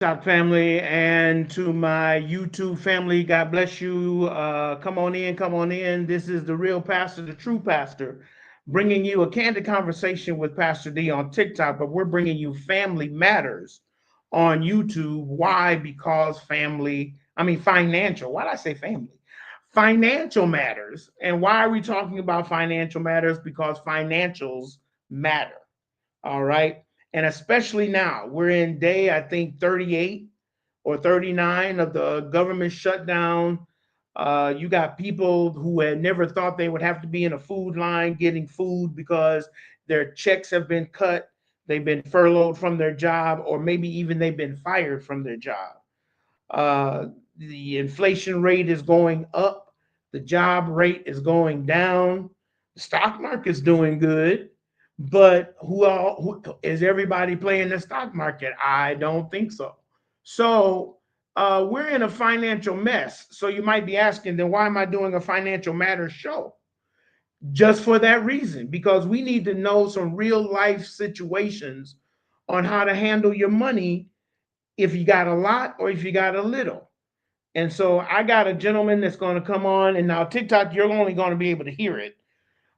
TikTok family and to my YouTube family, God bless you. Come on in, come on in. This is the real pastor, the true pastor, bringing you a candid conversation with Pastor D on TikTok, but we're bringing you Family Matters on YouTube. Why? Because financial. Why did I say family? Financial matters. And why are we talking about financial matters? Because financials matter. All right. And especially now, we're in day, I think, 38 or 39 of the government shutdown. You got people who had never thought they would have to be in a food line getting food because their checks have been cut, they've been furloughed from their job, or maybe even they've been fired from their job. Uh, the inflation rate is going up, the job rate is going down, the stock market's doing good. But who is everybody playing the stock market? I don't think so. So we're in a financial mess. So you might be asking, then why am I doing a financial matters show? Just for that reason, because we need to know some real life situations on how to handle your money if you got a lot or if you got a little. And so I got a gentleman that's going to come on, and now TikTok, you're only going to be able to hear it,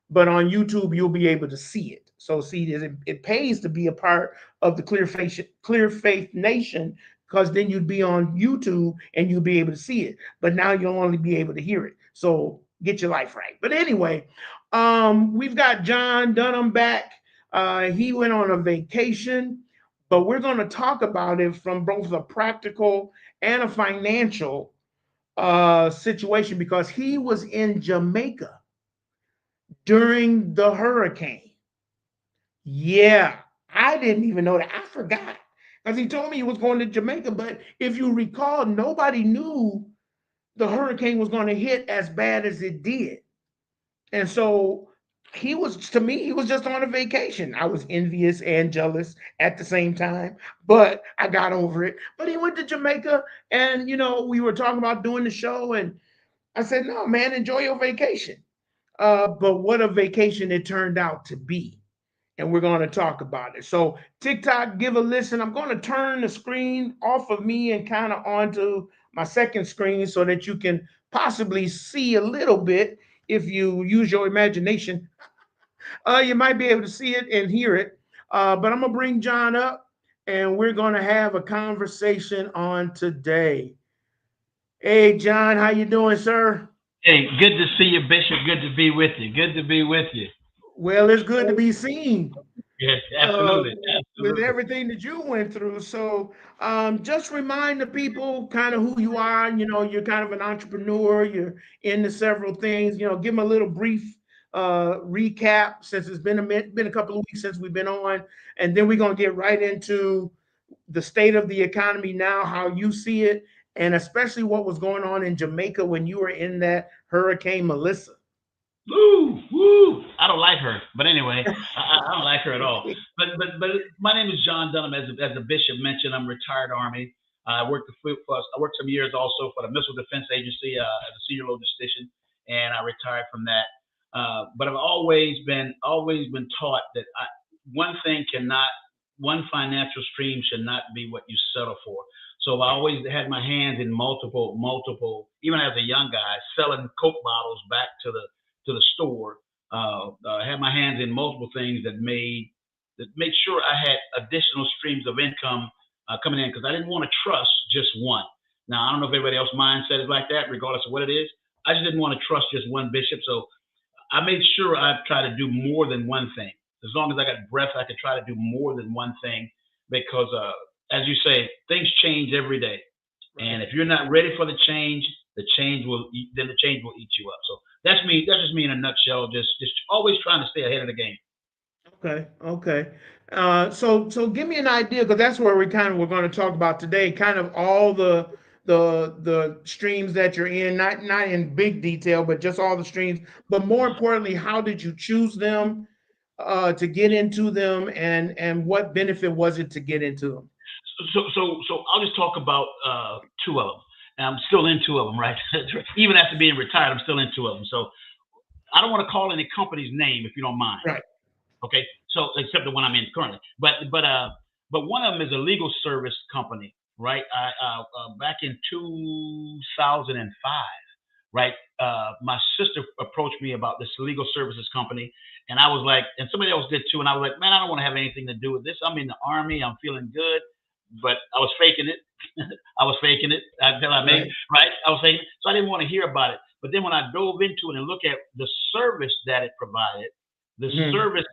but on YouTube, you'll be able to see it. So see, it pays to be a part of the Clear Faith Nation because then you'd be on YouTube and you'll be able to see it. But now you'll only be able to hear it. So get your life right. But anyway, we've got John Dunham back. He went on a vacation, but we're going to talk about it from both a practical and a financial situation because he was in Jamaica during the hurricane. Yeah, I didn't even know that. I forgot because he told me he was going to Jamaica. But if you recall, nobody knew the hurricane was going to hit as bad as it did. And so he was, to me, he was just on a vacation. I was envious and jealous at the same time, but I got over it. But he went to Jamaica and, we were talking about doing the show. And I said, no, man, enjoy your vacation. But what a vacation it turned out to be. And we're going to talk about it. So, TikTok, give a listen. I'm going to turn the screen off of me and kind of onto my second screen so that you can possibly see a little bit if you use your imagination. You might be able to see it and hear it. But I'm going to bring John up and we're going to have a conversation on today. Hey, John, how you doing, sir? Hey, good to see you, Bishop. Good to be with you. Good to be with you. Well, it's good to be seen. Yes, uh, absolutely, with absolutely. everything that you went through. So, just remind the people kind of who you are. You're kind of an entrepreneur. You're into several things. Give them a little brief recap since it's been a couple of weeks since we've been on, and then we're gonna get right into the state of the economy now, how you see it, and especially what was going on in Jamaica when you were in that Hurricane Melissa. Woo, woo. I don't like her, but anyway, I don't like her at all. But my name is John Dunham. As the bishop mentioned, I'm retired Army. I worked some years also for the Missile Defense Agency as a senior logistician, and I retired from that. But I've always been taught that one financial stream should not be what you settle for. So I always had my hands in multiple, even as a young guy, selling Coke bottles back to the store. Had my hands in multiple things that made sure I had additional streams of income coming in because I didn't want to trust just one. Now I don't know if everybody else's mindset is like that, regardless of what it is. I just didn't want to trust just one bishop, so I made sure I try to do more than one thing. As long as I got breath, I could try to do more than one thing because, as you say, things change every day. And Right. if you're not ready for the change will eat you up. So that's me. That's just me in a nutshell. Just always trying to stay ahead of the game. Okay, okay. So give me an idea because that's where we're going to talk about today. Kind of all the streams that you're in, not in big detail, but just all the streams. But more importantly, how did you choose them to get into them, and what benefit was it to get into them? So I'll just talk about two of them. And I'm still in two of them, right? Even after being retired, I'm still in two of them. So I don't want to call any company's name if you don't mind. Right. Okay, so except the one I'm in currently, but one of them is a legal service company, right? Back in 2005, right? My sister approached me about this legal services company, and I was like, and somebody else did too, and I was like, man, I don't want to have anything to do with this. I'm in the Army, I'm feeling good, but I was faking it. I was faking it until I made Right. right. I was faking it, so I didn't want to hear about it. But then when I dove into it and look at the service that it provided, the Mhm. service,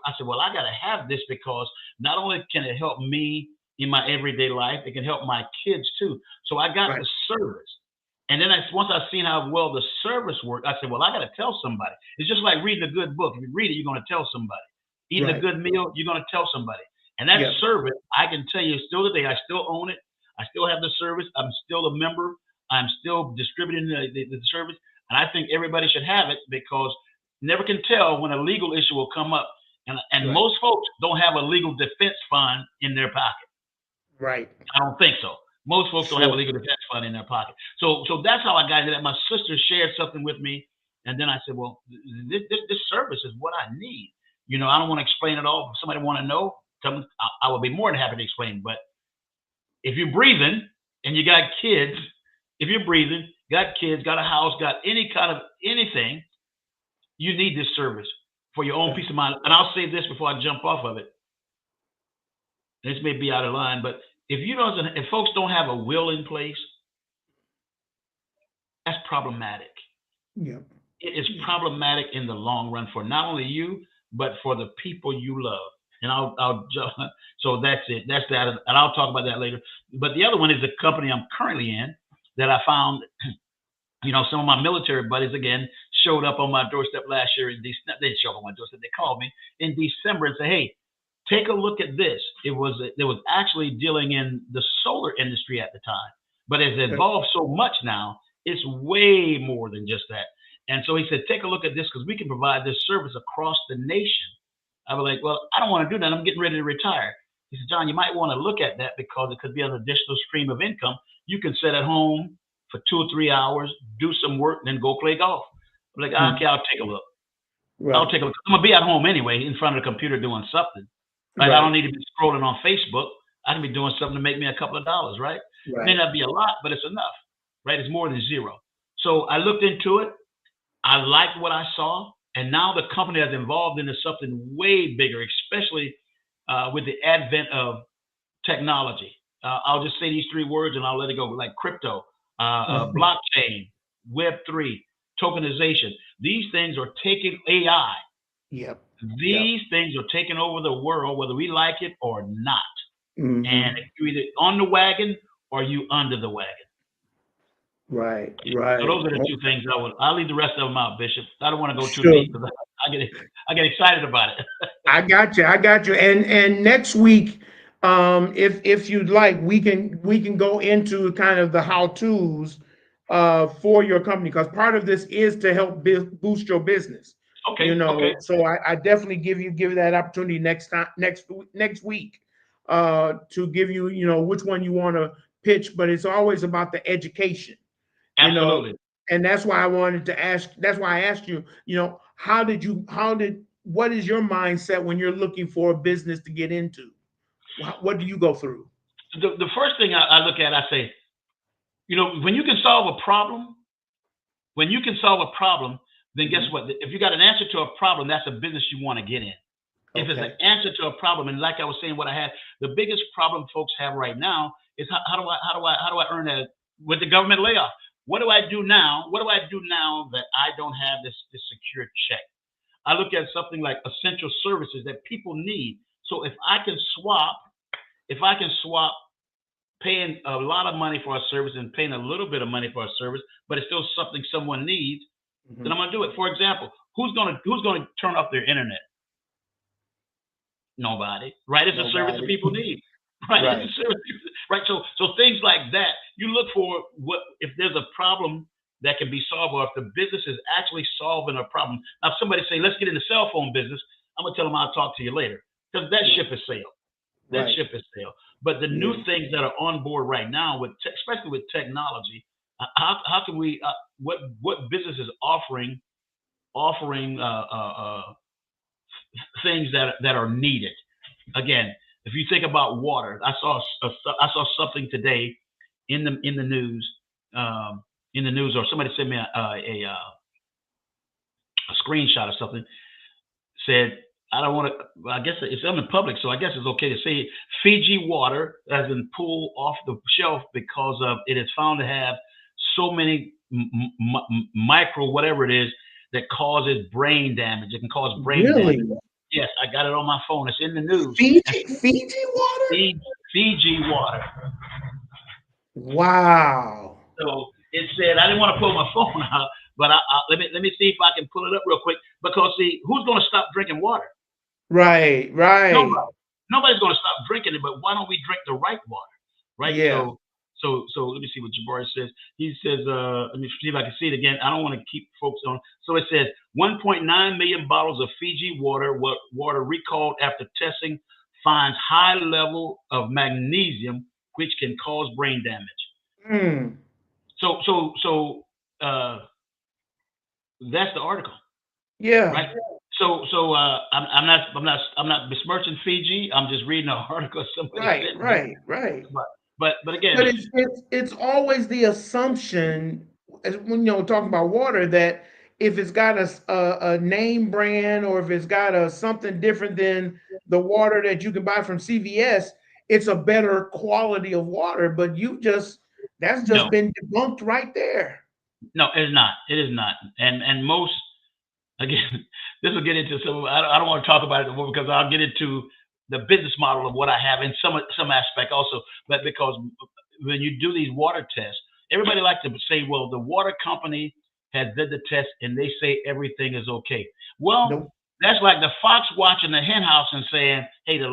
I said, well, I got to have this because not only can it help me in my everyday life, it can help my kids too. So I got Right. the service. And then once I seen how well the service worked, I said, well, I got to tell somebody. It's just like reading a good book. If you read it, you're going to tell somebody. Eating a Right. good meal, you're going to tell somebody. And that Yep. service, I can tell you still today, I still own it. I still have the service. I'm still a member. I'm still distributing the service. And I think everybody should have it because never can tell when a legal issue will come up. And Right. most folks don't have a legal defense fund in their pocket. Right. I don't think so. Most folks don't have a Sure. legal defense fund in their pocket. So that's how I got into that. My sister shared something with me, and then I said, "Well, this service is what I need." I don't want to explain it all. If somebody want to know, come. I will be more than happy to explain. But if you're breathing and you got kids, if you're breathing, got kids, got a house, got any kind of anything, you need this service for your own Right. peace of mind. And I'll say this before I jump off of it. This may be out of line, but if folks don't have a will in place, that's problematic. Yep. It is Yep. problematic in the long run for not only you, but for the people you love. And so that's it. That's that. And I'll talk about that later. But the other one is the company I'm currently in that I found, some of my military buddies again showed up on my doorstep last year in December. They didn't show up on my doorstep. They called me in December and said, "Hey, take a look at this." It was actually dealing in the solar industry at the time, but it's Okay. evolved so much now. It's way more than just that. And so he said, "Take a look at this because we can provide this service across the nation." I was like, "Well, I don't want to do that. I'm getting ready to retire." He said, "John, you might want to look at that because it could be an additional stream of income. You can sit at home for 2 or 3 hours, do some work, and then go play golf." I'm like, Mm. "Okay, I'll take a look. I'll Right. take a look. I'm gonna be at home anyway, in front of the computer doing something. Right? I don't Right. need to be scrolling on Facebook. I can be doing something to make me a couple of dollars, right? May Right. not be a lot, but it's enough, right? It's more than zero." So I looked into it. I liked what I saw, and now the company has evolved into something way bigger, especially with the advent of technology. I'll just say these three words and I'll let it go. Like crypto, blockchain, Web3, tokenization. These things are taking AI. Yep. Yep. These things are taking over the world, whether we like it or not. And Mhm. if you're either on the wagon or you under the wagon. Right. So Right. those are the two things I'll leave the rest of them out, Bishop. I don't want to go too Sure. deep because I get excited about it. I got you. I got you. And next week, if you'd like, we can go into kind of the how tos for your company because part of this is to help boost your business. Okay, okay. So I definitely give you that opportunity next time next week to give you which one you want to pitch, but it's always about the education, you know, Absolutely. and that's why I wanted to ask. That's why I asked you. What is your mindset when you're looking for a business to get into? What do you go through? The first thing I look at, I say, when you can solve a problem, when you can solve a problem, then guess Mhm. what? If you got an answer to a problem, that's a business you want to get in. If it's an Okay. answer to a problem, and like I was saying, what I had, the biggest problem folks have right now is how do I earn that with the government layoff? What do I do now? What do I do now that I don't have this secure check? I look at something like essential services that people need. So if I can swap paying a lot of money for a service and paying a little bit of money for a service, but it's still something someone needs, then Mhm. I'm gonna do it. For example, who's gonna turn off their internet? Nobody, right? It's a service that Nobody. people need, right? It's Right. a service, right? So things like that, you look for what if there's a problem that can be solved, or if the business is actually solving a problem. Now, if somebody say, "Let's get in the cell phone business," I'm gonna tell them I'll talk to you later because that Right. ship has sailed. That Right. ship has sailed. But the new Yeah. things that are on board right now, especially with technology, how can we? What business is offering things that are needed? Again, if you think about water, I saw something today in the news, um, or somebody sent me a screenshot or something. Said, I don't want to. I guess it's on the public, so I guess it's okay to say it. Fiji water has been pulled off the shelf because of it is found to have so many micro whatever it is that causes brain damage. It can cause brain Really? damage. Yes, I got it on my phone. It's in the news. And Fiji water? Fiji water. Wow. So it said I didn't want to pull my phone out, but let me see if I can pull it up real quick because see who's going to stop drinking water? Right, right. Nobody. Nobody's going to stop drinking it, but why don't we drink the right water, right? Yeah. So let me see what Jabari says. He says, let me see if I can see it again. I don't want to keep folks on. So it says 1.9 million bottles of Fiji water recalled after testing finds high level of magnesium, which can cause brain damage. Mm. So that's the article, Yeah. right? I'm not besmirching Fiji. I'm just reading an article somebody Right, sent me. right, right. But again, But it's always the assumption when talking about water that if it's got a name brand or if it's got a something different than the water that you can buy from CVS, it's a better quality of water. But that's just no, been debunked right there. no, it's not. It is not. And most again, this will get into some. I don't want to talk about it more because I'll get into the business model of what I have in some aspect also. But because when you do these water tests, everybody likes to say, well, the water company has did the test and they say everything is okay. Well, Nope. that's like the fox watching the hen house and saying, hey, the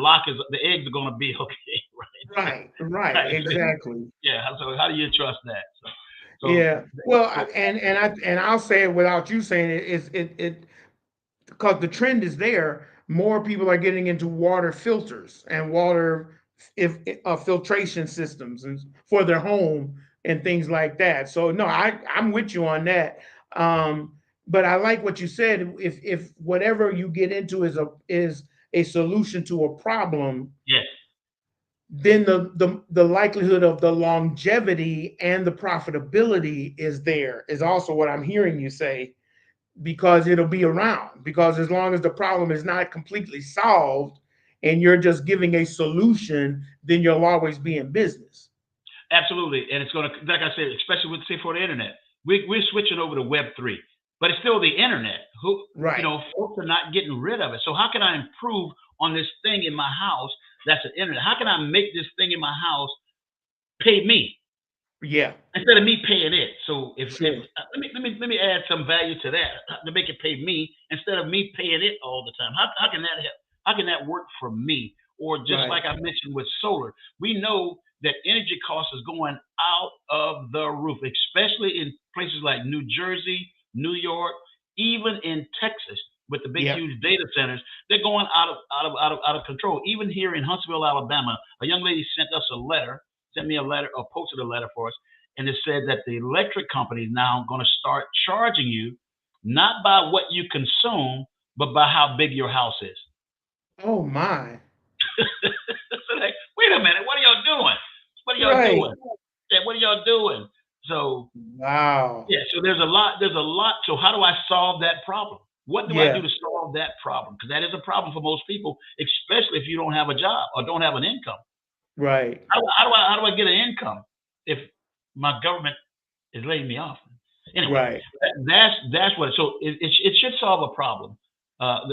eggs are going to be okay, right? Right, right, Right. exactly. Yeah. So how do you trust that? So Yeah. Well, so and I'll say it without you saying it. It because the trend is there. More people are getting into water filters and water if filtration systems and for their home and things like that. So no, I'm with you on that. Um, but I like what you said. If whatever you get into is a solution to a problem, yes, then the likelihood of the longevity and the profitability is there is also what I'm hearing you say because it'll be around because as long as the problem is not completely solved and you're just giving a solution then you'll always be in business. absolutely. And it's going to, like I said, especially with say for the internet, we're switching over to Web 3, but it's still the internet. Right. Folks are not getting rid of it. So how can I improve on this thing in my house that's the internet? How can I make this thing in my house pay me Yeah. instead of me paying it? So if Sure. let me add some value to that to make it pay me instead of me paying it all the time. How can that help? How can that work for me? Or just Right. like I mentioned with solar, we know that energy cost is going out of the roof, especially in places like New Jersey, New York, even in Texas with the big Yeah. huge data centers. They're going out of control. Even here in Huntsville, Alabama, a young lady sent me a letter or posted a letter for us, and it said that the electric company is now going to start charging you not by what you consume, but by how big your house is. Oh my. So like, wait a minute, what are y'all doing? What are y'all Right. doing? Yeah, what are y'all doing? So Wow. yeah, so there's a lot. There's a lot. So how do I solve that problem? What do I do Yeah. to solve that problem? Because that is a problem for most people, especially if you don't have a job or don't have an income. Right. How do I get an income if my government is laying me off? Anyway, Right. that's what. So it should solve a problem.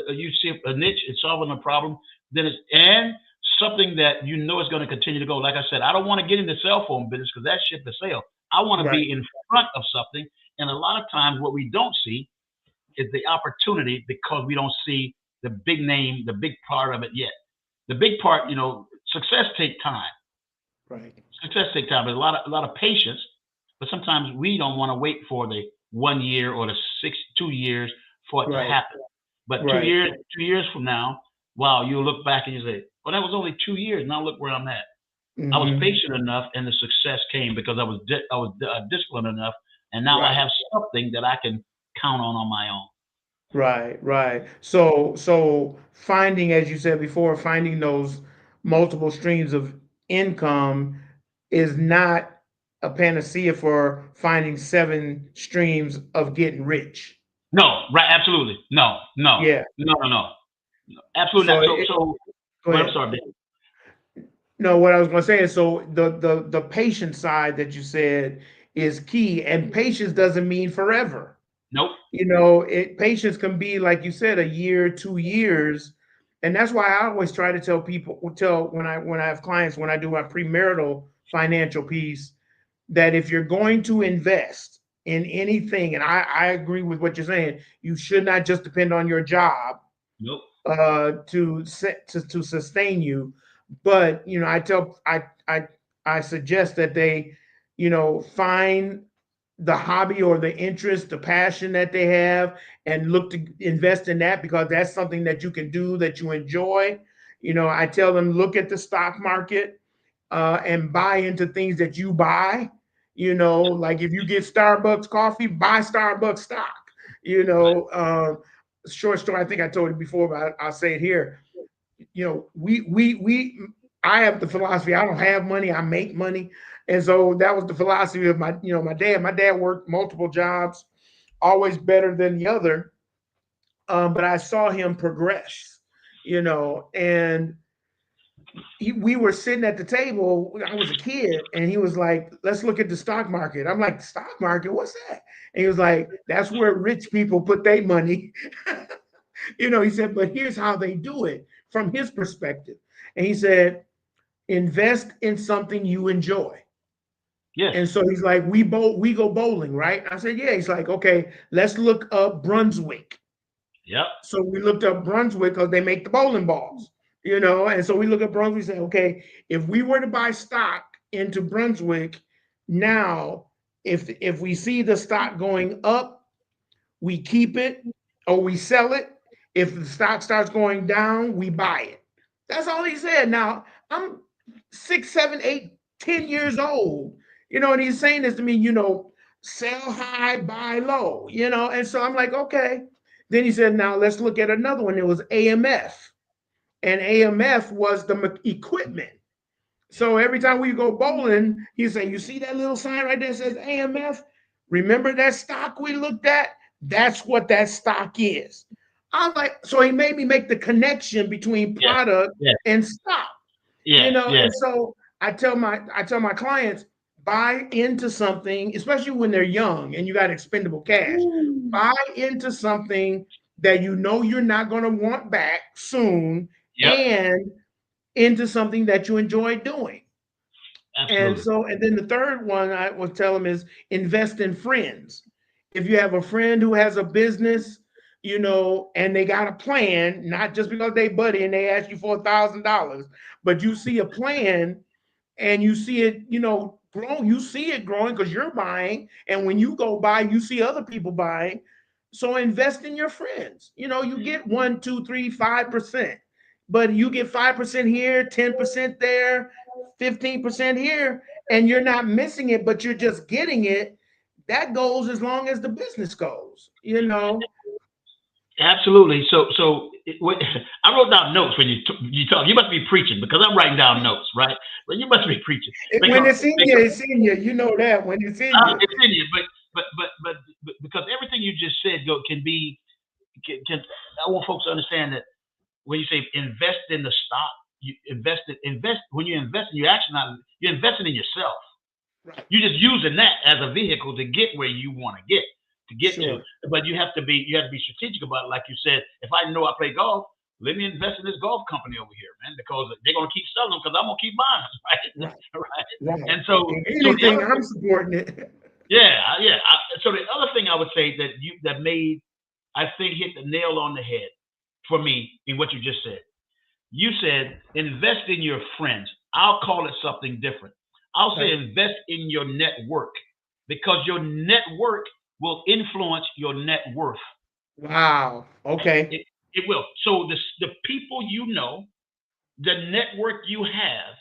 You see a niche, it's solving a problem. Then it's and something that you know is going to continue to go. Like I said, I don't want to get into cell phone business because that ship to sail. I want to Right. be in front of something, and a lot of times what we don't see is the opportunity because we don't see the big name, the big part of it yet. The big part, success take time. Right. Success take time. There's a lot of patience, but sometimes we don't want to wait for the 1 year or the 2 years for it to Right. happen. But two Right. years, 2 years from now, wow, you'll look back and you say, "Well, that was only 2 years. Now look where I'm at. I was Hmm. patient enough, and the success came because I was disciplined enough, and now I Right. have something that I can count on my own." Right, right. So finding, as you said before, finding those multiple streams of income is not a panacea for finding 7 streams of getting rich. No, right, absolutely. No, no, Yeah. no, no, no. Absolutely So not. So go well, I'm ahead. sorry, babe. No, what I was going to say is so the patient side that you said is key, and patience doesn't mean forever. Nope. Patience can be like you said, a year, 2 years, and that's why I always try to tell people, tell when I have clients, when I do my premarital financial piece, that if you're going to invest in anything, and I agree with what you're saying, you should not just depend on your job Nope. to sustain you. But I suggest that they, find the hobby or the interest, the passion that they have, and look to invest in that because that's something that you can do that you enjoy. I tell them look at the stock market and buy into things that you buy. Like if you get Starbucks coffee, buy Starbucks stock. You Right. know, um, Short story. I think I told you before, but I'll say it here. We I have the philosophy. I don't have money. I make money, and so that was the philosophy of my dad. My dad worked multiple jobs, always better than the other. But I saw him progress. And we were sitting at the table. I was a kid, and he was like, "Let's look at the stock market." I'm like, "Stock market? What's that?" And he was like, "That's where rich people put their money." He said, "But here's how they do it from his perspective." And he said, "Invest in something you enjoy." Yes. And so he's like, we go bowling, right? I said, "Yeah." He's like, "Okay, let's look up Brunswick." Yep. So we looked up Brunswick because they make the bowling balls, and so we look at Brunswick and say, okay, if we were to buy stock into Brunswick now, if we see the stock going up, we keep it or we sell it. If the stock starts going down, we buy it. That's all he said. Now I'm 6, 7, 8, 10 years old, and he's saying this to me, sell high, buy low, and so I'm like, okay. Then he said, now let's look at another one. It was AMF, and AMF was the equipment. So every time we go bowling, he say, "You see that little sign right there that says AMF? Remember that stock we looked at? That's what that stock is." I'm like, so he made me make the connection between Yes. product Yes. and stock, Yes. Yes. and so I tell my clients, buy into something, especially when they're young and you got expendable cash. Buy into something that you're not going to want back soon, Yep. and into something that you enjoy doing. And Absolutely. so, and then the third one I would tell them is invest in friends. If you have a friend who has a business, and they got a plan, not just because they buddy and they ask you for $1,000, but you see a plan and you see it, growing. You see it growing because you're buying, and when you go buy, you see other people buying. So invest in your friends. You get 1, 2, 3, 5%, but you get 5% here, 10% there, 15% here, and you're not missing it, but you're just getting it. That goes as long as the business goes. Absolutely. I wrote down notes when you talk. You must be preaching because I'm writing down notes, right? But you must be preaching When because, it's in you, it's in you. You know that when it's in you. it's in you. But because everything you just said can be can I want folks to understand that when you say invest in the stock, you invest when you invest in, you're investing in yourself. Right. You're just using that as a vehicle to get where you want to get to. Sure. But you have to be strategic about it. Like you said, if I know I play golf, let me invest in this golf company over here, man, because they're gonna keep selling them because I'm gonna keep buying them, right? Right. Right. Right. And so, If so the anything, other I'm supporting it. yeah, yeah. So the other thing I would say that made, I think, hit the nail on the head for me in what you just said. You said invest in your friends. I'll call it something different. I'll say Right. invest in your network because your network will influence your net worth. Wow. Okay. It will. So the people you know, the network you have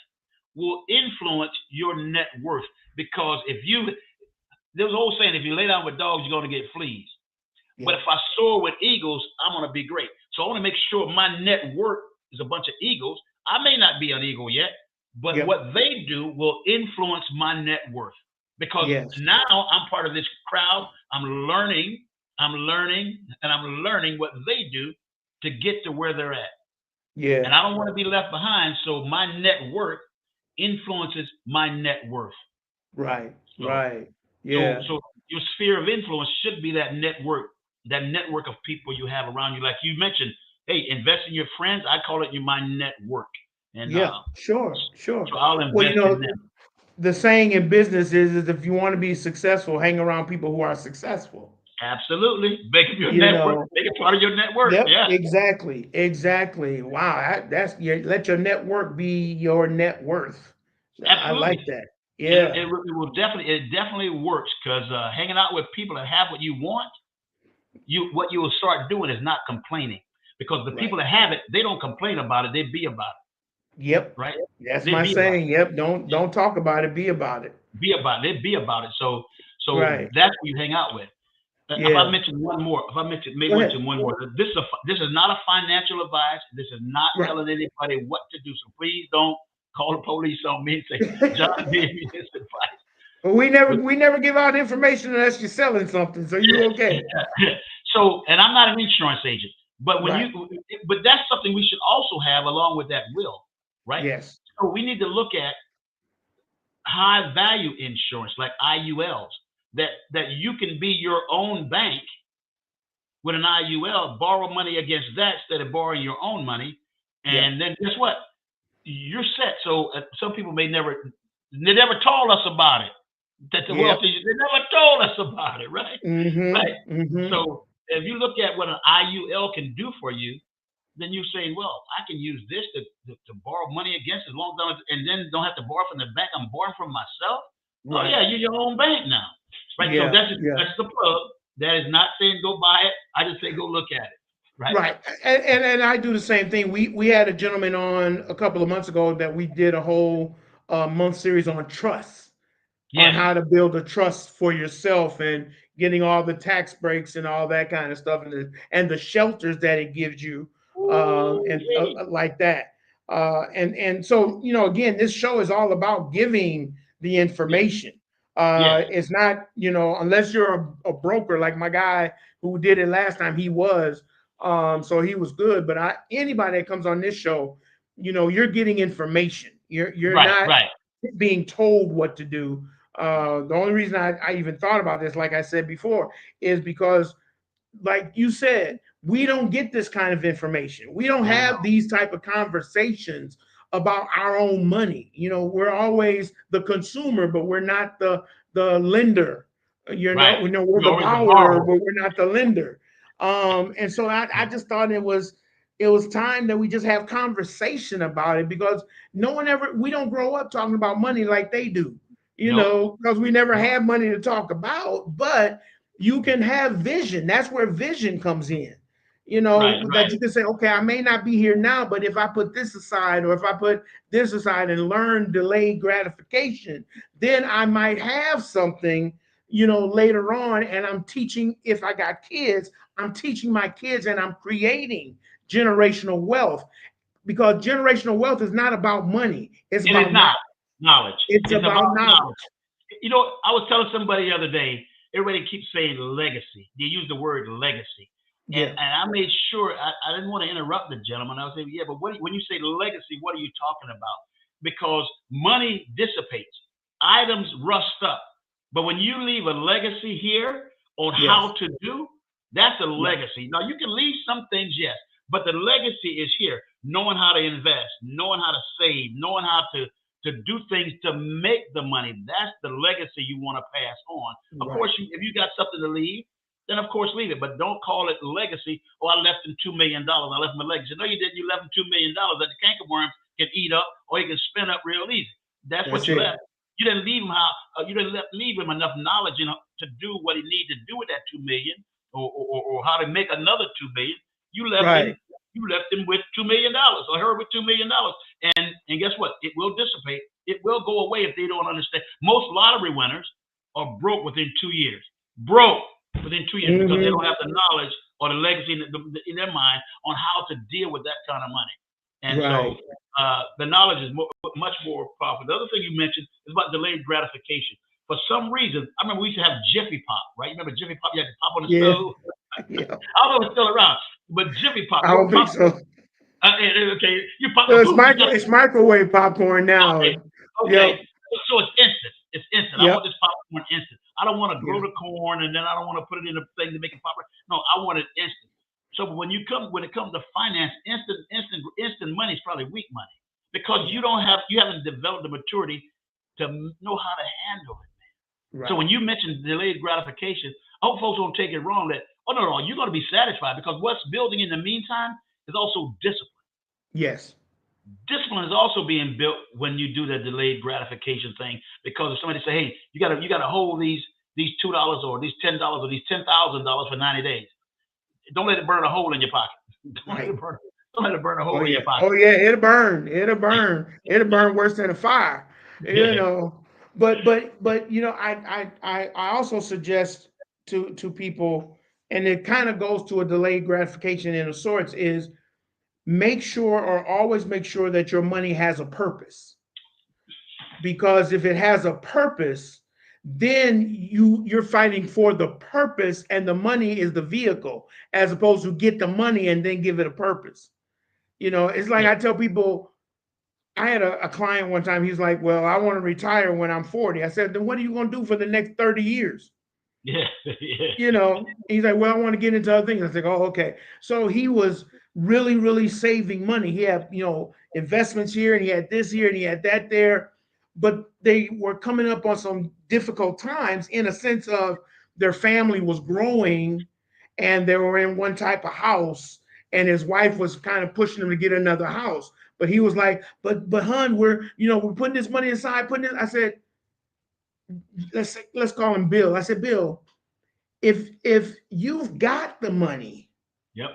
will influence your net worth because if you there's an old saying, if you lay down with dogs, you're going to get fleas. But Yeah. if I soar with eagles, I'm going to be great. So I want to make sure my net worth is a bunch of eagles. I may not be an eagle yet, but Yep. what they do will influence my net worth because Yes. now I'm part of this crowd. And I'm learning what they do to get to where they're at. And Yeah. I don't want to be left behind. So my net worth influences my net worth. Right. So Right. so Yeah. so your sphere of influence should be that network of people you have around you. Like you mentioned, hey, invest in your friends. I call it my network, and Yeah. Sure. Sure. so I'll Well, invest in them. the saying in business is if you want to be successful, hang around people who are successful. Absolutely, make it your You network. know, Make it part of your network. yep, Yeah, exactly, exactly. Wow, that's let your network be your net worth. I absolutely. like that. And Yeah, it definitely works because hanging out with people that have what you want, what you will start doing is not complaining because the right. people that have it, they don't complain about it. They be about Yep, it, right? that's They my be about saying. Yep, it. don't talk about it, be about it. Be about it. They be about it. So Right. that's who you hang out with. If I Yeah. mention one more, if I mention Go maybe ahead. mention one more, this is not a financial advice. This is not Right. telling anybody what to do. So please don't call the police on me and say John gave me this advice. But But we never give out information unless you're selling something, so you okay. so, and I'm not an insurance agent, but Right. but that's something we should also have along with that will, right? Yes. So we need to look at high value insurance like IULs that you can be your own bank with an IUL, borrow money against that instead of borrowing your own money, Yeah. and then guess what? You're set. So some people they never told us about it. That the Yep. wealthy, they never told us about it, right? Right. Mm-hmm. Mm-hmm. So if you look at what an IUL can do for you, then you say, well, I can use this to borrow money against as long as and then don't have to borrow from the bank. I'm borrowing from myself. Oh Right. yeah, you're your own bank now, right? So Yeah. Yeah. that's the plug. That is not saying go buy it. I just say go look at it, right? Right. And I do the same thing. We had a gentleman on a couple of months ago that we did a whole month series on trust, on Yes. how to build a trust for yourself and getting all the tax breaks and all that kind of stuff and the shelters that it gives you and Ooh-wee. like that. And so, again, this show is all about giving the Yes. information. Yes. It's not, unless you're a broker like my guy who did it last time, he was. So he was good. But anybody that comes on this show, you're getting information. You're Right. not Right. being told what to do. The only reason I even thought about this, like I said before, is because, like you said, we don't get this kind of information. We don't I have know. these type of conversations about our own money. We're always the consumer, but we're not the lender. Right. We're You're the always a borrower, borrower. but we're not the lender. And so I just thought it was time that we just have conversation about it because we don't grow up talking about money like they do, Nope. because we never Nope. had money to talk about. But you can have vision. That's where vision comes in. Right. That Right. you can say, okay, I may not be here now, but if I put this aside or if I put this aside and learn delayed gratification, then I might have something, later on. And I'm teaching, if I got kids, I'm teaching my kids and I'm creating generational wealth because generational wealth is not about money. It's It is about not knowledge. knowledge. It's It's about about knowledge. knowledge. I was telling somebody the other day, everybody keeps saying legacy. They use the word legacy. Yeah. And I made sure I didn't want to interrupt the gentleman. I was saying, yeah, but when you say legacy, what are you talking about? Because money dissipates, items rust up. But when you leave a legacy here on Yes. how to do, that's a Yeah. legacy. Now you can leave some things, yes, but the legacy is here, knowing how to invest, knowing how to save, knowing how to do things to make the money. That's the legacy you want to pass on. Of Right. course, if you got something to leave, then of course leave it. But don't call it legacy. Oh, I left him $2 million. I left him a legacy. No, you didn't. You left him $2 million that the cankerworms can eat up, or he can spin up real easy. That's what That's you it. left. You didn't leave him enough knowledge, to do what he needed to do with that 2 million, or how to make another 2 million. You left him. Right. You left him with $2 million, or her with $2 million, and guess what? It will dissipate. It will go away if they don't understand. Most lottery winners are broke within 2 years. Broke within 2 years because they Hmm. don't have the knowledge or the legacy in their mind on how to deal with that kind of money. And Right. so the knowledge is much more powerful. The other thing you mentioned is about delayed gratification. For some reason, I remember we used to have Jiffy Pop, right? You remember Jiffy Pop? You had to pop on the Yeah. stove. Yeah. I don't know if it's still around, but Jiffy Pop, I you don't think pop, so. okay, you pop So the boom, you got it's microwave popcorn okay, now. okay. Yep. So it's instant. It's instant. I want Yep. this popcorn instant. I don't want to grow Yeah. the corn and then I don't want to put it in a thing to make it popcorn. No, I want it instant. So when it comes to finance, instant money is probably weak money because Yeah. you haven't developed the maturity to know how to handle it. So Right. when you mention delayed gratification, I hope folks don't take it wrong that, oh, no, you're going to be satisfied because what's building in the meantime is also discipline. Yes. Discipline is also being built when you do the delayed gratification thing because if somebody say, hey, you gotta hold these $2 or these $10 or these $10,000 for 90 days. Don't let it burn a hole in your pocket. Don't let Right. it burn. Don't let it burn a Oh hole in yeah. your pocket. Oh yeah. It'll burn. It'll burn. It'll burn worse than a fire. You Yeah. know. But you know, I also suggest to people, and it kind of goes to a delayed gratification in a sorts, is make sure or always make sure that your money has a purpose. Because if it has a purpose, then you're fighting for the purpose, and the money is the vehicle, as opposed to get the money and then give it a purpose. You know, it's like Yeah. I tell people, I had a client one time, he's like, well, I want to retire when I'm 40. I said, then what are you going to do for the next 30 years? Yeah. Yeah. You know, he's like, well, I want to get into other things. I was like, oh, okay. So he was really, really saving money. He had, you know, investments here, and he had this here, and he had that there. But they were coming up on some difficult times in a sense of their family was growing, and they were in one type of house, and his wife was kind of pushing him to get another house. But he was like, but hun, we're putting this money aside, putting it. I said, let's call him Bill. I said, Bill, if you've got the money Yep.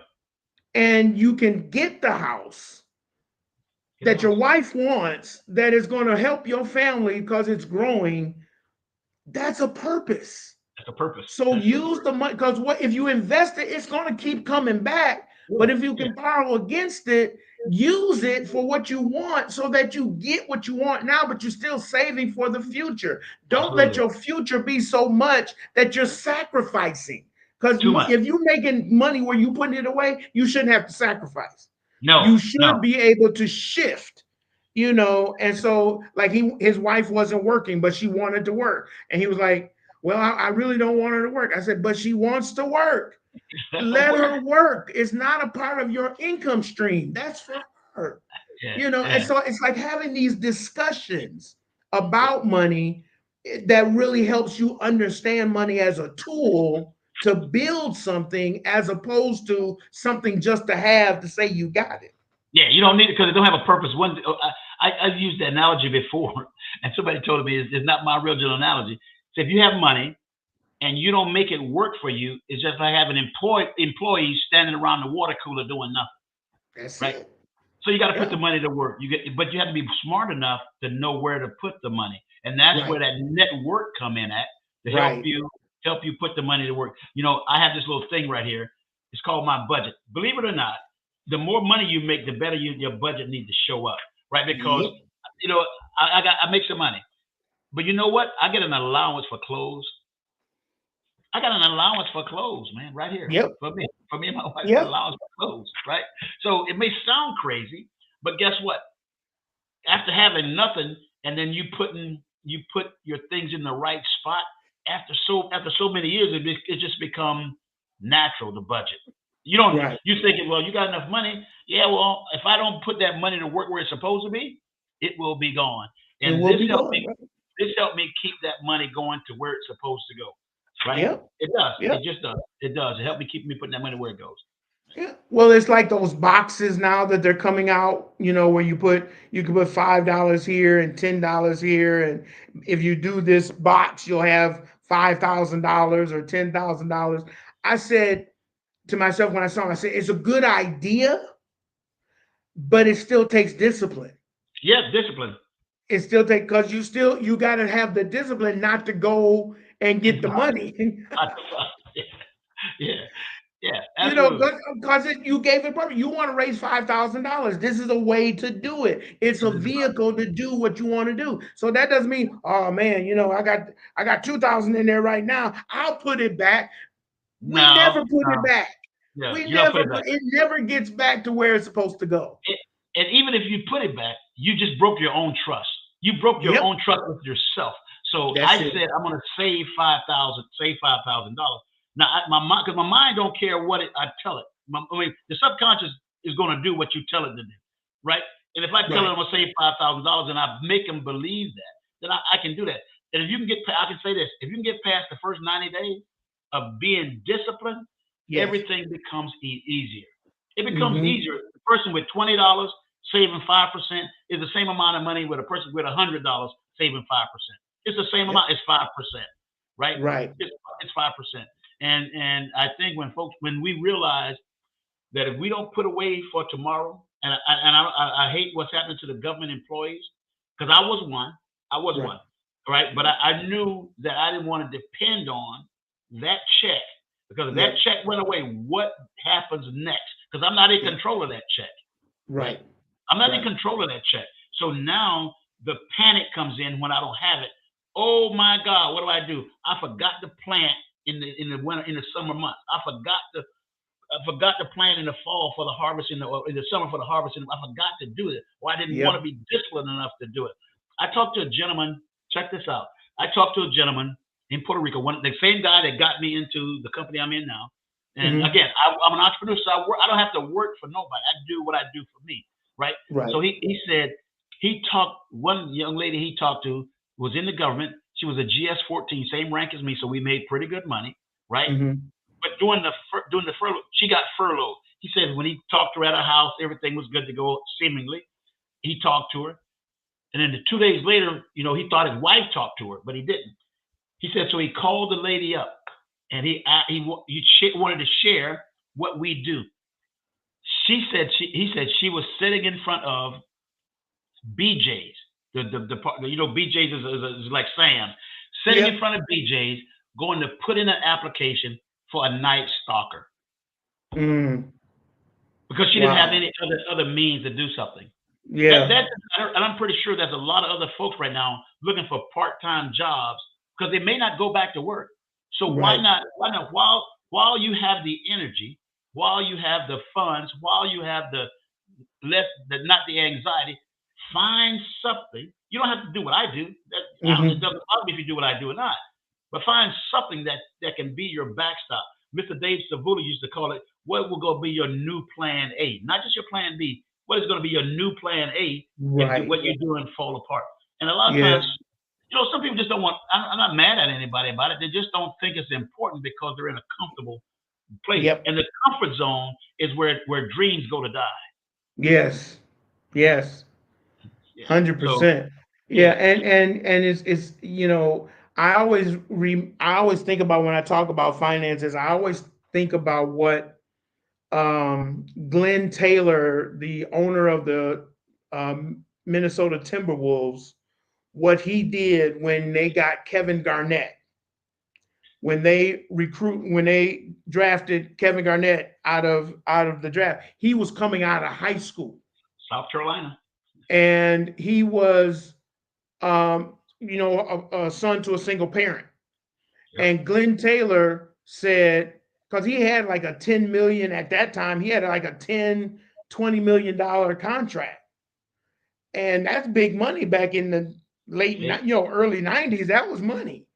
and you can get the house Get a that your house. wife wants, that is going to help your family because it's growing, that's a purpose. That's a purpose. So That's so use the money, because what if you invest it, it's going to keep coming back. But if you yeah. can borrow against it, use it for what you want so that you get what you want now, but you're still saving for the future. Don't let Absolutely. your future be so much that you're sacrificing. Because Too much. if you're making money where you putting it away, you shouldn't have to sacrifice. No. You No. should be able to shift, you know. And so, like, his wife wasn't working, but she wanted to work, and he was like, "Well, I really don't want her to work." I said, "But she wants to work. Let Work. her work. It's not a part of your income stream. That's for her." Yeah. You know, and Yeah. so it's like having these discussions Yeah. about money that really helps you understand money as a tool to build something, as opposed to something just to have to say you got it. Yeah, you don't need it because it don't have a purpose. I've used the analogy before, and somebody told me it's not my original analogy. So if you have money and you don't make it work for you, it's just like having employees standing around the water cooler doing nothing, That's right? it. So you got to put Yeah. the money to work. But you have to be smart enough to know where to put the money, and that's Right. where that network come in at to Right. help you put the money to work. You know, I have this little thing right here. It's called my budget. Believe it or not, the more money you make, the better your budget needs to show up, right? Because Yep. you know, I make some money, but you know what? I get an allowance for clothes. I got an allowance for clothes, man, right here Yep. for me and my wife, an Yep. allowance for clothes, right? So it may sound crazy, but guess what? After having nothing, and then you put your things in the right spot. After so many years, it just become natural to budget. You don't Right. you thinking, well, you got enough money. Yeah, well, if I don't put that money to work where it's supposed to be, it will be gone. It And will be gone. Right. this helped me keep that money going to where it's supposed to go. Right? Yep. It does. Yep. It just does. It does. It helped me keep me putting that money where it goes. Yeah. Well, it's like those boxes now that they're coming out, you know, where you can put $5 here and $10 here. And if you do this box, you'll have $5,000 or $10,000. I said to myself when I saw it, I said, it's a good idea, but it still takes discipline. Yes, discipline. It still takes, because you gotta have the discipline not to go and get And the money. I- yeah. Yeah, You know, absolutely. because you gave it purpose. You want to raise $5,000. This is a way to do it. It's a This is right. vehicle to do what you want to do. So that doesn't mean, oh man, I got 2,000 in there right now. I'll put it back. We No, never put it no, back. yeah, We you don't put never it back. put it never gets back to where it's supposed to go. It, and even if you put it back, you just broke your own trust. You broke your Yep, own trust with yourself. So I that's it. said, I'm going to save $5,000. Now, my mind, because my mind don't care what I tell it. I mean, the subconscious is going to do what you tell it to do, right? And if I tell it Right. I'm going to save $5,000 and I make them believe that, then I can do that. And if you can I can say this: if you can get past the first 90 days of being disciplined, Yes. everything becomes easier. It becomes Hmm. easier. The person with $20 saving 5% is the same amount of money with a person with $100 saving 5%. It's the same Yep. amount. It's 5%, right? Right. It's 5%. And I think when we realize that if we don't put away for tomorrow, and I hate what's happening to the government employees because I was Right. one, right? But I knew that I didn't want to depend on that check because if that Yep. check went away, what happens next? Because I'm not in Yep. control of that check, right? Right. I'm not in Right. control of that check. So now the panic comes in when I don't have it. Oh my God, what do I do? I forgot to plant in the winter in the summer months. I forgot to plant in the fall for the harvest in the summer for the harvest. And I forgot to do it, or I didn't want to Yep. be disciplined enough to do it. I talked to a gentleman. Check this out. I talked to a gentleman in Puerto Rico, the same guy that got me into the company I'm in now. And Hmm. again, I'm an entrepreneur, so I don't have to work for nobody. I do what I do for me, right? Right. So he said he talked. One young lady he talked to was in the government. She was a GS-14, same rank as me, so we made pretty good money, right? Hmm. But during the furlough, she got furloughed. He said when he talked to her at her house, everything was good to go. Seemingly, he talked to her, and then 2 days later, he thought his wife talked to her, but he didn't. He said so. He called the lady up, and he wanted to share what we do. He said she was sitting in front of BJ's. BJ's is like Sam, sitting in Yep. front of BJ's, going to put in an application for a night stalker Mm. because she didn't have Wow. any other means to do something. Yeah. And I'm pretty sure there's a lot of other folks right now looking for part-time jobs because they may not go back to work. So why Right. not? Why not? While you have the energy, while you have the funds, while you have not the anxiety, find something. You don't have to do what I do. It Hmm. doesn't bother me if you do what I do or not. But find something that can be your backstop. Mr. Dave Savula used to call it, what will go be your new plan A? Not just your plan B. What is going to be your new plan A if Right. what you're doing fall apart? And a lot of times, Yes. some people just don't want, I'm not mad at anybody about it. They just don't think it's important because they're in a comfortable place. Yep. And the comfort zone is where dreams go to die. Yes. Yes. Yeah. So, 100%. Yeah, yeah. and it's I always think about when I talk about finances, I always think about what Glenn Taylor, the owner of the Minnesota Timberwolves, what he did when they got Kevin Garnett, when they drafted Kevin Garnett out of the draft. He was coming out of high school South Carolina. and he was a son to a single parent. Yep. And Glenn Taylor said, because he had like a 10 million at that time, he had like a 10, $20 million contract. And that's big money back in the Big. early 90s. That was money.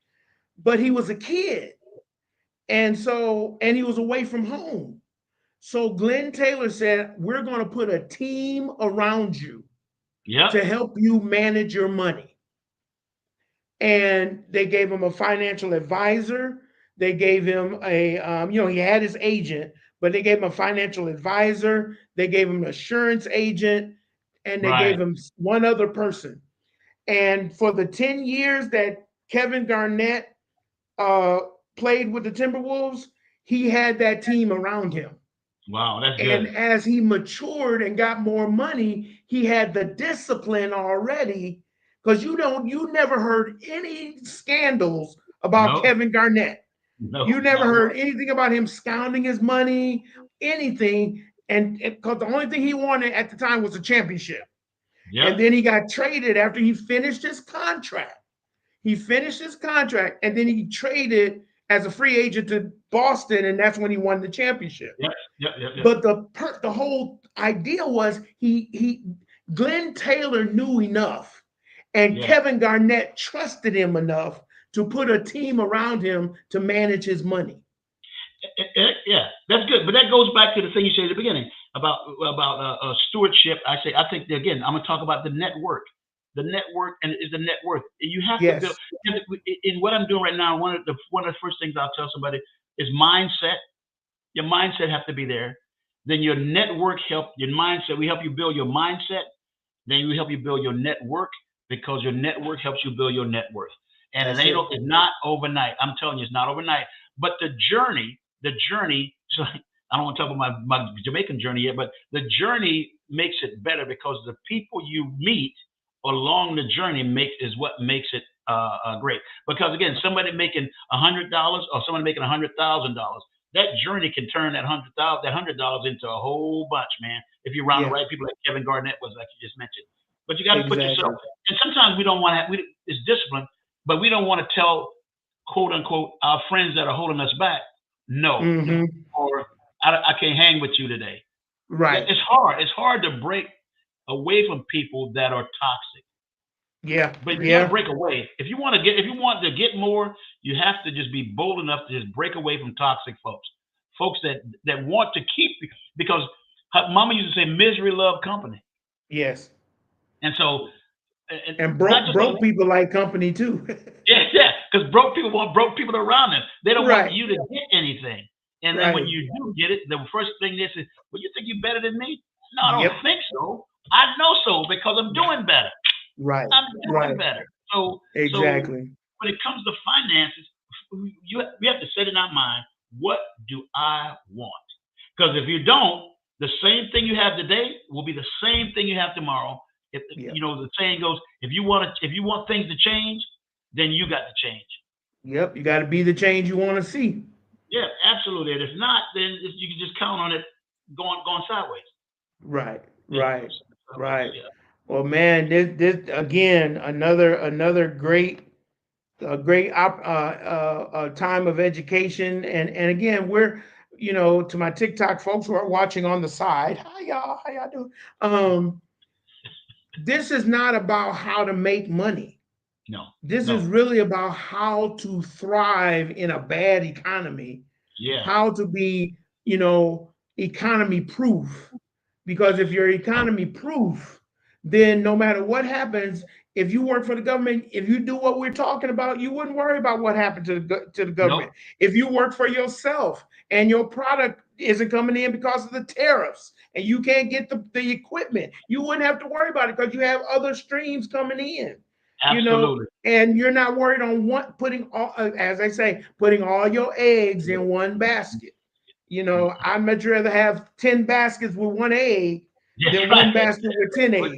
But he was a kid. And he was away from home. So Glenn Taylor said, we're going to put a team around you Yep. to help you manage your money. And they gave him a financial advisor. They gave him he had his agent, but they gave him a financial advisor. They gave him an assurance agent, and they Right. gave him one other person. And for the 10 years that Kevin Garnett uh, played with the Timberwolves, he had that team around him. Wow, that's And good. as he matured and got more money, he had the discipline already. Because you never heard any scandals about No, Kevin Garnett. No, You never not heard one. anything about him scounding his money, anything. And because the only thing he wanted at the time was a championship. Yep. And then he got traded after he finished his contract. He finished his contract and then he traded as a free agent to Boston, and that's when he won the championship. Yep. Yep. Yep. Yep. But the whole idea was he Glenn Taylor knew enough, and Yeah. Kevin Garnett trusted him enough to put a team around him to manage his money. Yeah, that's good. But that goes back to the thing you said at the beginning about stewardship. I think that, again, I'm gonna talk about the network. The network and is the net worth. You have to build. Yes, In what I'm doing right now, one of the first things I'll tell somebody is mindset. Your mindset have to be there. Then your network help your mindset. We help you build your mindset. Then we help you build your network, because your network helps you build your net worth. And that's it. it's not overnight. I'm telling you, it's not overnight. But the journey. So I don't want to talk about my Jamaican journey yet, but the journey makes it better, because the people you meet along the journey is what makes it great. Because again, somebody making $100 or somebody making $100,000, that journey can turn that $100 into a whole bunch, man. If you're around the Yeah, right people, like Kevin Garnett was, like you just mentioned. But you got to put yourself. exactly. And sometimes we don't want to. It's discipline, but we don't want to tell, quote unquote, our friends that are holding us back, no, Hmm. or I can't hang with you today. Right. It's hard. It's hard to break away from people that are toxic. Yeah, But you got to yeah, break away. If you want to get more, you have to just be bold enough to just break away from toxic folks that want to keep you, because Mama used to say, "Misery love company," yes. and so and And not broke just on. broke people like company too. Yeah, yeah, because broke people want broke people around them. They don't want Right, you to get anything. And then when right. you do get it, the first thing they say, "Well, you think you're better than me?" No, I don't Yep. think so. I know so, because I'm doing better. Right, I'm doing right. better. So Exactly. when it comes to finances, we have to set in our mind, what do I want? Because if you don't, the same thing you have today will be the same thing you have tomorrow. If Yeah. the saying goes, if you want things to change, then you got to change. Yep. You got to be the change you want to see. Yeah, absolutely. And if not, then you can just count on it going sideways. Right, Yeah, right, sideways. right. Yeah. Well, man, this again another great a great time of education, and again we're to my TikTok folks who are watching on the side. Hi y'all, how y'all doing? This is not about how to make money. No. This is No. really about how to thrive in a bad economy, Yeah. how to be, economy proof. Because if you're economy proof, then no matter what happens, if you work for the government, if you do what we're talking about, you wouldn't worry about what happened to the Nope. government. If you work for yourself and your product isn't coming in because of the tariffs and you can't get the equipment, you wouldn't have to worry about it because you have other streams coming in, Absolutely. and you're not worried on what putting all, as I say, putting all your eggs in one basket. I'd much rather have 10 baskets with one egg Yes, than one right. basket with 10 eggs.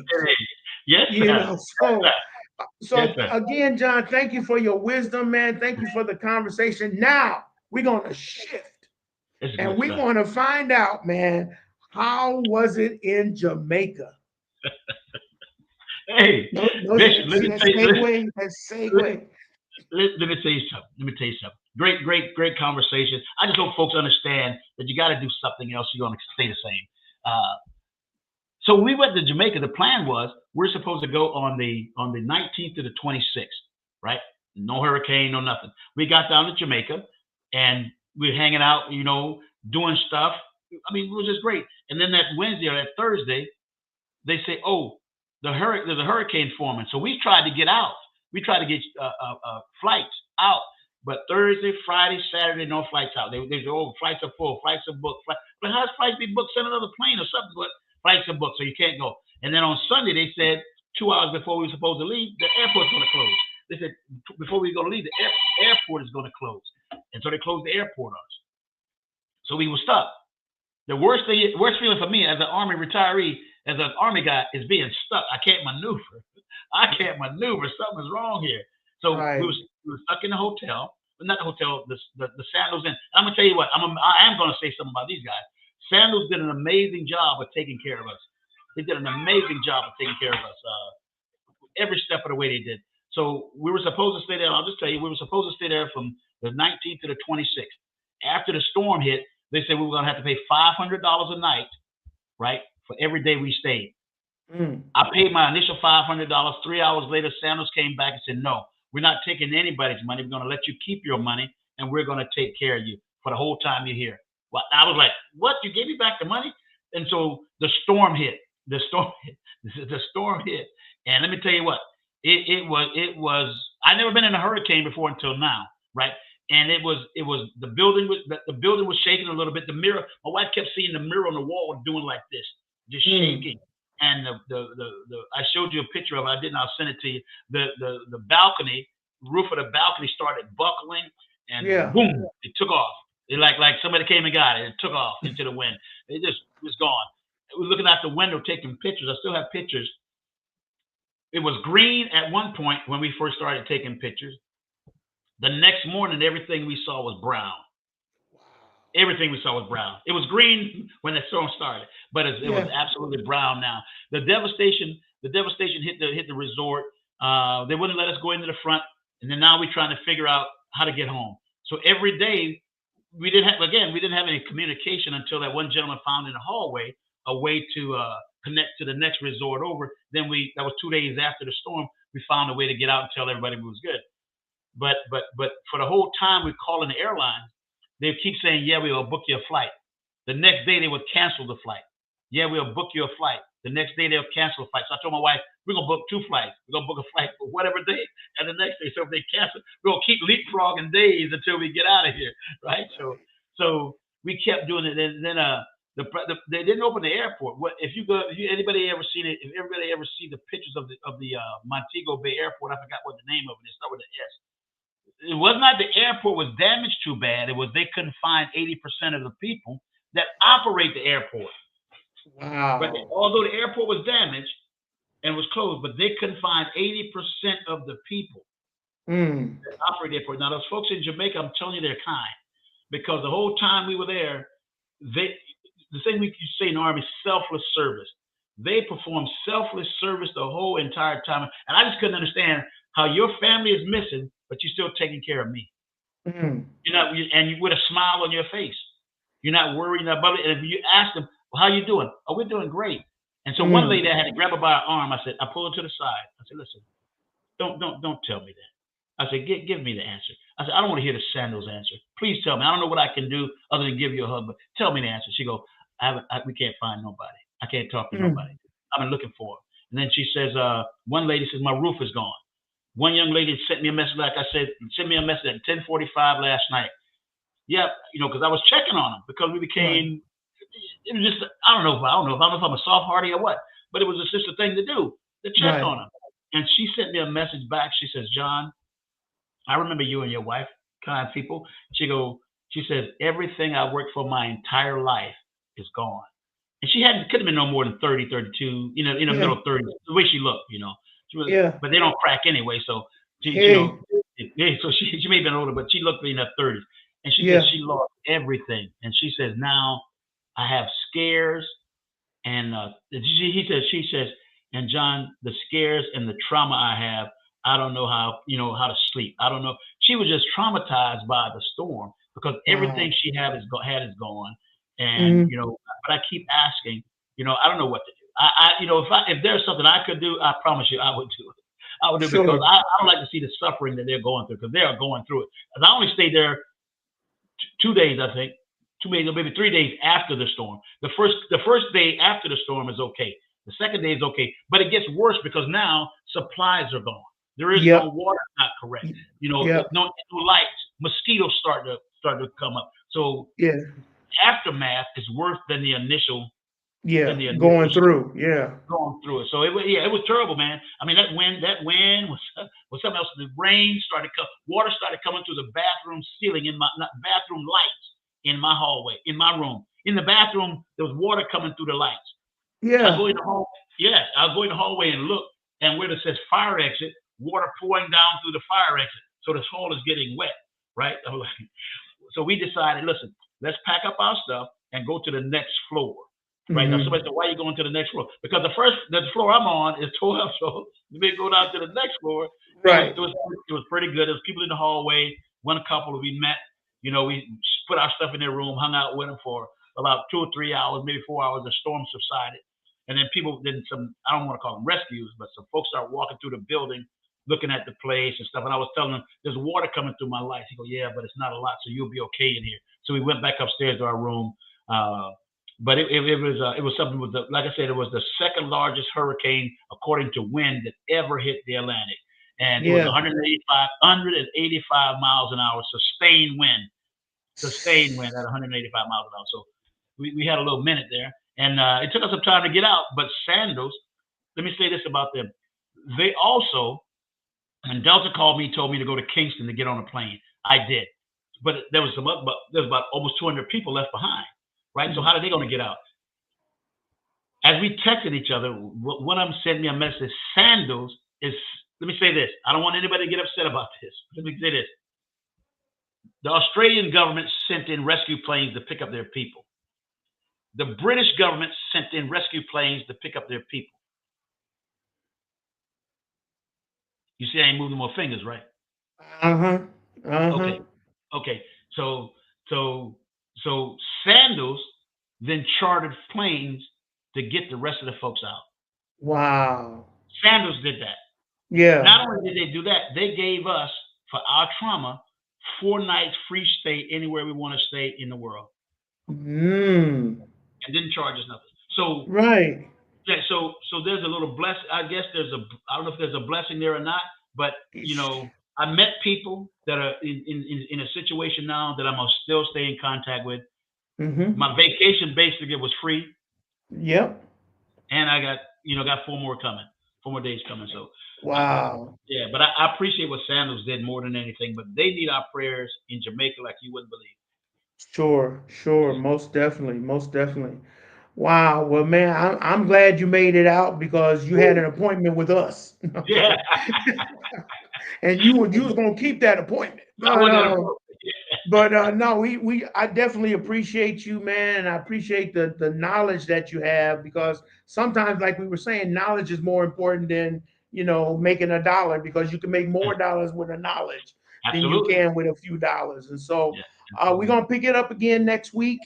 Yes, You sir. know, Yes, so sir. Yes, so sir. again, John, thank you for your wisdom, man. Thank you for the conversation. Now we're gonna shift It's and good we stuff. want to find out, man, how was it in Jamaica? Hey, No, no, Bishop, see that segue, that segue. let me tell you something. Let me tell you something. Great, great, great conversation. I just hope folks understand that you got to do something else. You're going to stay the same. Uh, so we went to Jamaica. The plan was we're supposed to go on the 19th to the 26th, right? No hurricane, no nothing. We got down to Jamaica, and we're hanging out, doing stuff. I mean, it was just great. And then that Wednesday or that Thursday, they say, "Oh, there's a hurricane forming." So we tried to get out. We tried to get flights out, but Thursday, Friday, Saturday, no flights out. They say, "Oh, flights are full, flights are booked." But how's flights be booked? Send another plane or something. But flights are booked, so you can't go. And then on Sunday, they said 2 hours before we were supposed to leave, the airport's going to close. They said before we go to leave, the airport is going to close, and so they closed the airport on us. So we were stuck. Worst feeling for me as an army retiree, as an army guy, is being stuck. I can't maneuver. I can't maneuver. Something's wrong here. So we Right. were, we were stuck in the hotel. not the hotel, the Sandals Inn. I'm gonna tell you what, I am gonna say something about these guys. Sandals did an amazing job of taking care of us. They did an amazing job of taking care of us. Every step of the way they did. So we were supposed to stay there. I'll just tell you, we were supposed to stay there from the 19th to the 26th. After the storm hit, they said we were going to have to pay $500 a night, right, for every day we stayed. I paid my initial $500. 3 hours later, Sandals came back and said, no, we're not taking anybody's money. We're going to let you keep your money, and we're going to take care of you for the whole time you're here. Well, I was like, what? You gave me back the money? And so the storm hit. The storm hit. And let me tell you what, it was. I'd never been in a hurricane before until now, right? And it was the building was shaking a little bit. The mirror, my wife kept seeing the mirror on the wall doing like this, just shaking. And I showed you a picture of it. I didn't. I'll send it to you. The balcony, roof of the balcony started buckling, and boom, it took off. It like somebody came and got it. It took off into the wind. It just was gone. I was looking out the window taking pictures. I still have pictures. It was green at one point when we first started taking pictures. The next morning, everything we saw was brown. Everything we saw was brown. It was green when the storm started, but it was absolutely brown now. The devastation hit the resort. They wouldn't let us go into the front, and then now we're trying to figure out how to get home. So every day we didn't have any communication until that one gentleman found in the hallway a way to connect to the next resort over. Then that was 2 days after the storm. We found a way to get out and tell everybody we was good. But for the whole time we're calling the airline, they keep saying, yeah, we will book you a flight. The next day they would cancel the flight. Yeah, we'll book you a flight. The next day they'll cancel a flight. So I told my wife, we're gonna book 2 flights. We're gonna book a flight for whatever day, and the next day. So if they cancel, we're gonna keep leapfrogging days until we get out of here, right? So we kept doing it. And then they didn't open the airport. Anybody ever seen it? If everybody ever see the pictures of the Montego Bay Airport, I forgot what the name of it is. Start with an S. It was not the airport was damaged too bad. It was they couldn't find 80% of the people that operate the airport. Wow. But although the airport was damaged and was closed, but they couldn't find 80% of the people that operate the airport. Now, those folks in Jamaica, I'm telling you, they're kind, because the whole time we were there, the thing we say in the Army, selfless service. They performed selfless service the whole entire time. And I just couldn't understand how your family is missing, but you're still taking care of me. You're not, and you with a smile on your face. You're not worrying about it. And if you ask them, well, how you doing? Oh, we're doing great. And so one lady, I had to grab her by her arm. I pulled her to the side. I said, listen, don't tell me that. I said, give me the answer. I said, I don't want to hear the Sandals answer. Please tell me. I don't know what I can do other than give you a hug, but tell me the answer. She goes, we can't find nobody. I can't talk to nobody. I've been looking for her. And then she says, one lady says, my roof is gone. One young lady sent me a message, like I said, sent me a message at 10:45 last night. Yeah, because I was checking on them, because we became, it was just, I don't know if I'm a soft hearty or what, but it was just a thing to do, to check on them. And she sent me a message back. She says, John, I remember you and your wife, kind people. She says, everything I worked for my entire life is gone. And could have been no more than 30, 32, middle 30s, the way she looked, but they don't crack anyway. So she may have been older, but she looked in her 30s. And she said she lost everything. And she says, now I have scares. And she says, and John, the scares and the trauma I have, I don't know how to sleep. I don't know. She was just traumatized by the storm, because everything she had is gone. And, but I keep asking, I don't know what to do. If there's something I could do, I promise you I would do it. I would do it, because I don't like to see the suffering that they're going through, because they are going through it. And I only stayed there 2 days, I think, 2 days, or maybe 3 days after the storm. The first day after the storm is okay. The second day is okay, but it gets worse, because now supplies are gone. There is no water, not correct. No lights. Mosquitoes start to come up. So aftermath is worse than the initial. Going through it. So it was terrible, man. I mean, that wind was something else. The rain started water started coming through the bathroom ceiling bathroom lights in my hallway, in my room. In the bathroom, there was water coming through the lights. I was going to the hallway and look, and where it says fire exit, water pouring down through the fire exit. So this hall is getting wet. right? I'm like, so we decided, listen, let's pack up our stuff and go to the next floor. Right now, somebody said, "Why are you going to the next floor?" Because the floor I'm on is 12, so we go down to the next floor. Right. It was pretty good. There was people in the hallway. One couple we met. You know, we put our stuff in their room, hung out with them for about 2 or 3 hours, maybe 4 hours. The storm subsided, and then I don't want to call them rescues, but some folks started walking through the building, looking at the place and stuff. And I was telling them, "There's water coming through my lights." He goes, "Yeah, but it's not a lot, so you'll be okay in here." So we went back upstairs to our room. But it was something with like I said, it was the second largest hurricane according to wind that ever hit the Atlantic, and it was Yeah. 185 miles an hour sustained wind at 185 miles an hour. So we had a little minute there, and it took us some time to get out. But Sandals, let me say this about them: they also, and Delta called me, told me to go to Kingston to get on a plane. I did, but there was about almost 200 people left behind. Right? So how are they going to get out? As we texted each other, one of them sent me a message. Sandals is. Let me say this. I don't want anybody to get upset about this. Let me say this. The Australian government sent in rescue planes to pick up their people. The British government sent in rescue planes to pick up their people. You see, I ain't moving more fingers, right? Okay. So Sandals then chartered planes to get the rest of the folks out. Wow. Sandals did that. Yeah. Not only did they do that, they gave us, for our trauma, 4 nights free stay anywhere we want to stay in the world. And didn't charge us nothing. So right. Yeah, so there's a little blessing. I guess I don't know if there's a blessing there or not, but you know, I met people that are in a situation now that I'm gonna still stay in contact with. My vacation basically was free. Yep. And I got 4 more days coming. So wow. Yeah, but I appreciate what Sandals did more than anything. But they need our prayers in Jamaica like you wouldn't believe. Sure, most definitely. Wow. Well, man, I'm glad you made it out because you had an appointment with us. Yeah, And you was gonna keep that appointment. I wasn't at a point. But no, I definitely appreciate you, man, and I appreciate the knowledge that you have because sometimes, like we were saying, knowledge is more important than making a dollar because you can make more dollars with a knowledge than you Absolutely. can with a few dollars. And so Yeah, we're gonna pick it up again next week.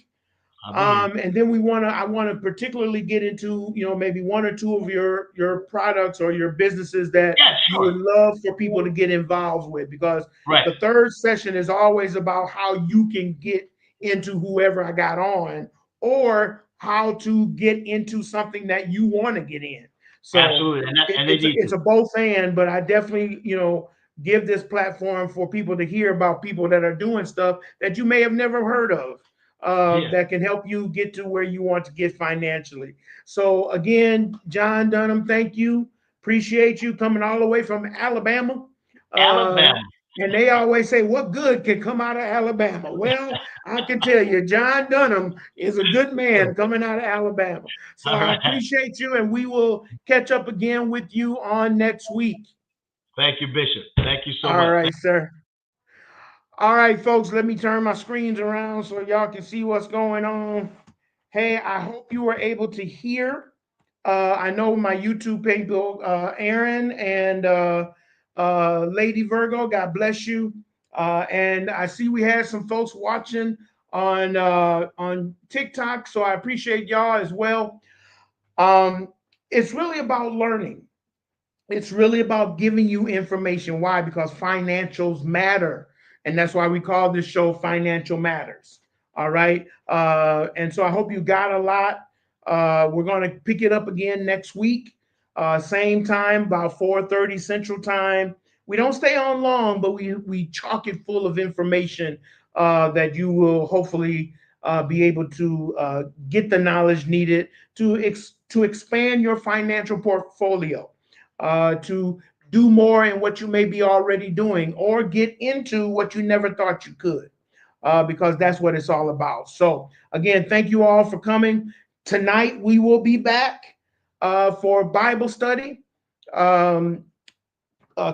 I'll be here. And then I want to particularly get into, maybe 1 or 2 of your products or your businesses that Yeah, you sure. would love for people to get involved with, because Right. the third session is always about how you can get into whoever I got on, or how to get into something that you want to get in. So Absolutely, and they need it's to. a both and, but I definitely, give this platform for people to hear about people that are doing stuff that you may have never heard of. Yeah. That can help you get to where you want to get financially. So again, John Dunham, thank you. Appreciate you coming all the way from Alabama. Alabama. And they always say, what good can come out of Alabama? Well, I can tell you, John Dunham is a good man coming out of Alabama. So All I right. appreciate you, and we will catch up again with you on next week. Thank you, Bishop. Thank you so All much. right, sir. All right, folks, let me turn my screens around so y'all can see what's going on. Hey, I hope you were able to hear. I know my YouTube people, Aaron and Lady Virgo, God bless you. And I see we had some folks watching on TikTok, so I appreciate y'all as well. It's really about learning. It's really about giving you information. Why? Because financials matter. And that's why we call this show Financial Matters. All right. And so I hope you got a lot. We're going to pick it up again next week. Same time, about 4:30 Central Time. We don't stay on long, but we chock it full of information that you will hopefully be able to get the knowledge needed to expand your financial portfolio, to do more in what you may be already doing, or get into what you never thought you could, because that's what it's all about. So, again, thank you all for coming. Tonight, we will be back for Bible study, a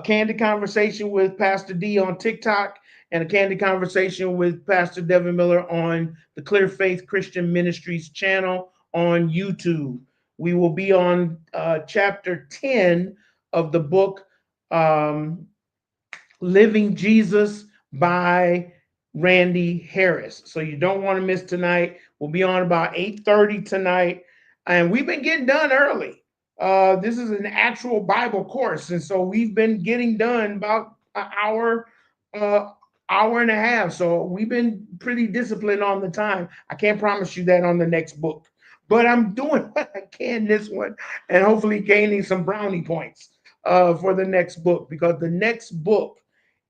candid conversation with Pastor D on TikTok. and a candid conversation with Pastor Devin Miller on the Clear Faith Christian Ministries channel on YouTube. We will be on chapter 10 of the book Living Jesus by Randy Harris. So you don't want to miss tonight. We'll be on about 8:30 tonight. And we've been getting done early. This is an actual Bible course. And so we've been getting done about an hour, hour and a half. So we've been pretty disciplined on the time. I can't promise you that on the next book, but I'm doing what I can this one and hopefully gaining some brownie points for the next book, because the next book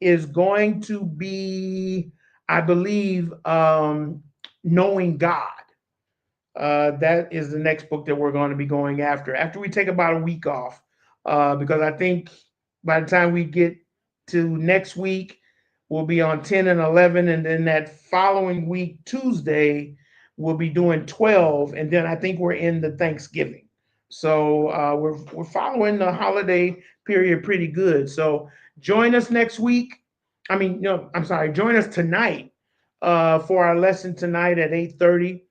is going to be, I believe, Knowing God. That is the next book that we're going to be going after we take about a week off, because I think by the time we get to next week, we'll be on 10 and 11, and then that following week, Tuesday, we'll be doing 12, and then I think we're in the Thanksgiving. So we're following the holiday period pretty good. So join us next week. I mean, no, I'm sorry. Join us tonight for our lesson tonight at 8:30,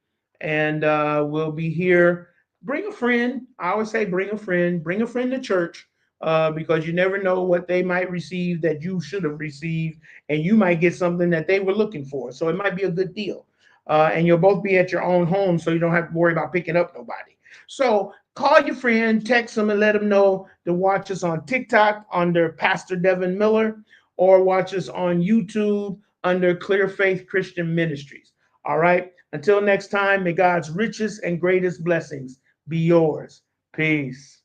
and we'll be here. Bring a friend. I always say bring a friend. Bring a friend to church, because you never know what they might receive that you should have received, and you might get something that they were looking for. So it might be a good deal. And you'll both be at your own home, so you don't have to worry about picking up nobody. So call your friend, text them, and let them know to watch us on TikTok under Pastor Devin Miller, or watch us on YouTube under Clear Faith Christian Ministries. All right. Until next time, may God's richest and greatest blessings be yours. Peace.